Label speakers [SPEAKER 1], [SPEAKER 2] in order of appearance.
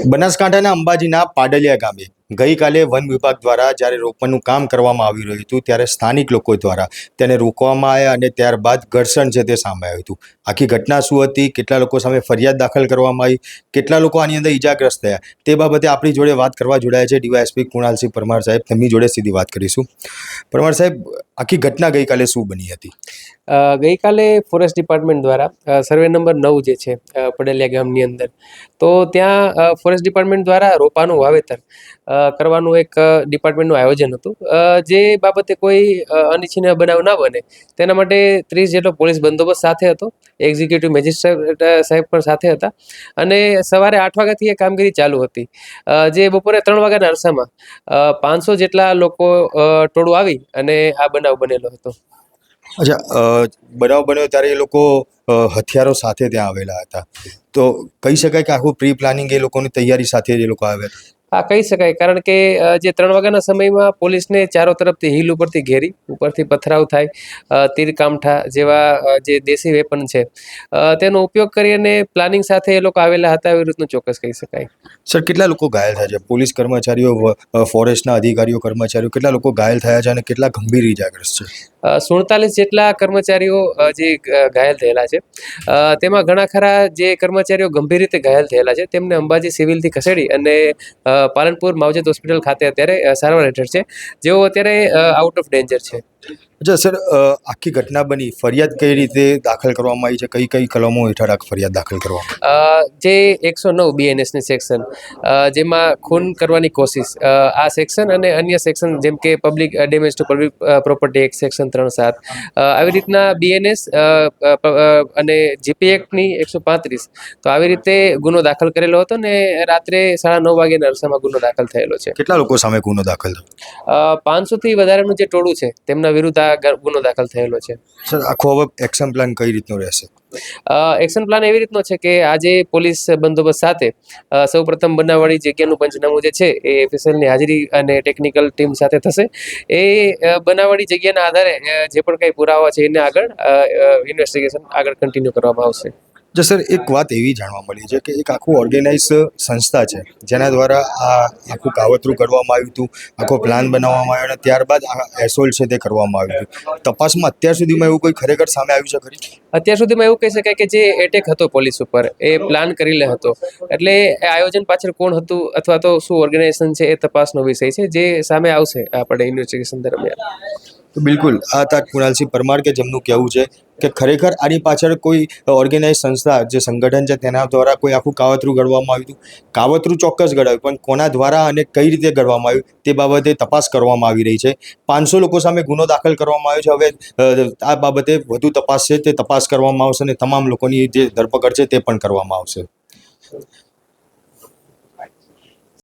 [SPEAKER 1] બનાસકાંઠાના અંબાજીના પાડલિયા ગામે ગઈકાલે વન વિભાગ દ્વારા જ્યારે રોપણનું કામ કરવામાં આવી રહ્યું હતું ત્યારે સ્થાનિક લોકો દ્વારા તેને રોકવામાં આવ્યા અને ત્યારબાદ ઘર્ષણ છે તે સામે આવ્યું હતું. આખી ઘટના શું હતી, કેટલા લોકો સામે ફરિયાદ દાખલ કરવામાં આવી, કેટલા લોકો આની અંદર ઈજાગ્રસ્ત થયા, તે બાબતે આપણી જોડે વાત કરવા જોડાયા છે ડીવાયએસપી કુણાલસિંહ પરમાર સાહેબ. તેમની જોડે સીધી વાત કરીશું. પરમાર સાહેબ, આખી ઘટના ગઈકાલે શું બની હતી?
[SPEAKER 2] ગઈકાલે ફોરેસ્ટ ડિપાર્ટમેન્ટ દ્વારા સર્વે નંબર 9 જે છે પડલિયા ગામની અંદર, તો ત્યાં ફોરેસ્ટ ડિપાર્ટમેન્ટ દ્વારા રોપાનું વાવેતર કરવાનું એક ડિપાર્ટમેન્ટનું આયોજન હતું. જે બાબતે કોઈ અનિચ્છનીય બનાવ ના બને તેના માટે 30 જેટલો પોલીસ બંદોબસ્ત સાથે હતો. એક્ઝિક્યુટિવ મેજિસ્ટ્રેટ સાહેબ પણ સાથે હતા અને સવારે 8 વાગ્યાથી એ કામગીરી ચાલુ હતી. જે બપોરે 3 વાગ્યાના અરસામાં 500 જેટલા લોકો ટોળું આવી અને આ બનાવ બનેલો હતો.
[SPEAKER 1] અચ્છા, બનાવ બન્યો ત્યારે એ લોકો હથિયારો સાથે ત્યાં આવેલા હતા, તો કહી શકાય કે આખું પ્રી પ્લાનિંગ એ લોકોની તૈયારી સાથે એ લોકો આવ્યા?
[SPEAKER 2] હા, કહી શકાય, કારણ કે જે 3 વાગ્યાના સમયમાં પોલીસને ચારો તરફથી હિલ ઉપરથી ઘેરી, ઉપરથી પથરાવ થાય, તીર કામઠા જેવા જે દેશી વેપન છે તેનો ઉપયોગ કરી અને પ્લાનિંગ સાથે એ લોકો આવેલા હતા, એવી રીતનું ચોક્કસ કહી શકાય.
[SPEAKER 1] સર, કેટલા લોકો ઘાયલ થયા છે? પોલીસ કર્મચારીઓ, ફોરેસ્ટના અધિકારીઓ, કર્મચારીઓ, કેટલા લોકો ઘાયલ થયા છે અને કેટલા ગંભીર ઇજાગ્રસ્ત છે?
[SPEAKER 2] 47 જેટલા કર્મચારીઓ જે ઘાયલ થયેલા છે. તેમાં ઘણા ખરા જે કર્મચારીઓ ગંભીર રીતે ઘાયલ થયેલા છે તેમને અંબાજી સિવિલથી ખસેડી અને પાલનપુર માવજત હોસ્પિટલ ખાતે અત્યારે સારવાર હેઠળ છે, જેઓ અત્યારે આઉટ ઓફ ડેન્જર છે.
[SPEAKER 1] અચ્છા સર, આખી ઘટના બની, ફરિયાદ કઈ રીતે દાખલ કરવામાં આવી છે? કઈ કઈ કલમો હેઠળ આ ફરિયાદ દાખલ કરવામાં?
[SPEAKER 2] જે 109 બીએનએસની સેક્શન, જેમાં ખૂન કરવાની કોશિશ, આ સેક્શન અને અન્ય સેક્શન જેમ કે public damage two public property act section 3(7), આવી રીતના બીએનએસ અને જીપી એક્ટની 135, તો આવી રીતે ગુનો દાખલ કરેલો હતો ને રાત્રે 9:30 વાગ્યાના અરસામાં ગુનો દાખલ થયેલો છે.
[SPEAKER 1] કેટલા લોકો સામે ગુનો દાખલ થયો?
[SPEAKER 2] 500થી વધારેનું જે ટોળું છે તેમના વિરુદ્ધ આ ગુનો દાખલ થયેલો છે.
[SPEAKER 1] સર, આખો હવે એક્શન પ્લાન કઈ રીતનો રહેશે?
[SPEAKER 2] એક્શન પ્લાન એવી રીતનો છે કે આજે પોલીસ બંદોબસ્ત સાથે સૌપ્રથમ બનાવવાળી જગ્યાનું પંચનામું જે છે એ ઓફિસરની હાજરી અને ટેકનિકલ ટીમ સાથે થશે. એ બનાવવાળી જગ્યાના આધારે જે પણ કંઈ પુરાવા છે એને આગળ ઇન્વેસ્ટિગેશન આગળ કન્ટિન્યુ કરવામાં આવશે.
[SPEAKER 1] જો સર, એક વાત એવી જાણવા મળી છે કે એક આખું ઓર્ગેનાઇઝ સંસ્થા છે જેના દ્વારા આ આખું કાવતરું કરવામાં આવ્યું હતું, આખો પ્લાન બનાવવામાં આવ્યો અને ત્યારબાદ આ એસોલ્ટ છે તે કરવામાં આવ્યું હતું. તપાસમાં અત્યાર સુધીમાં એવું કોઈ ખરેખર સામે આવ્યું છે ખરી?
[SPEAKER 2] અત્યાર સુધીમાં એવું કહી શકાય કે જે એટેક હતો પોલીસ ઉપર એ પ્લાન કરેલો હતો, એટલે એ આયોજન પાછળ કોણ હતું અથવા તો શું ઓર્ગેનાઇઝેશન છે એ તપાસનો વિષય છે, જે સામે આવશે આપણે ઇન્વેસ્ટિગેશન દરમિયાન.
[SPEAKER 1] તો બિલકુલ આ હતા કુણાલસિંહ પરમાર કે જેમનું કહેવું છે કે ખરેખર આની પાછળ કોઈ ઓર્ગેનાઇઝ સંસ્થા, જે સંગઠન છે તેના દ્વારા કોઈ આખું કાવતરું ઘડવામાં આવ્યું હતું. કાવતરું ચોક્કસ ઘડાયું, પણ કોના દ્વારા અને કઈ રીતે ઘડવામાં આવ્યું તે બાબતે તપાસ કરવામાં આવી રહી છે. 500 લોકો સામે ગુનો દાખલ કરવામાં આવ્યો છે. હવે આ બાબતે વધુ તપાસ છે તે તપાસ કરવામાં આવશે અને તમામ લોકોની જે ધરપકડ છે તે પણ કરવામાં આવશે.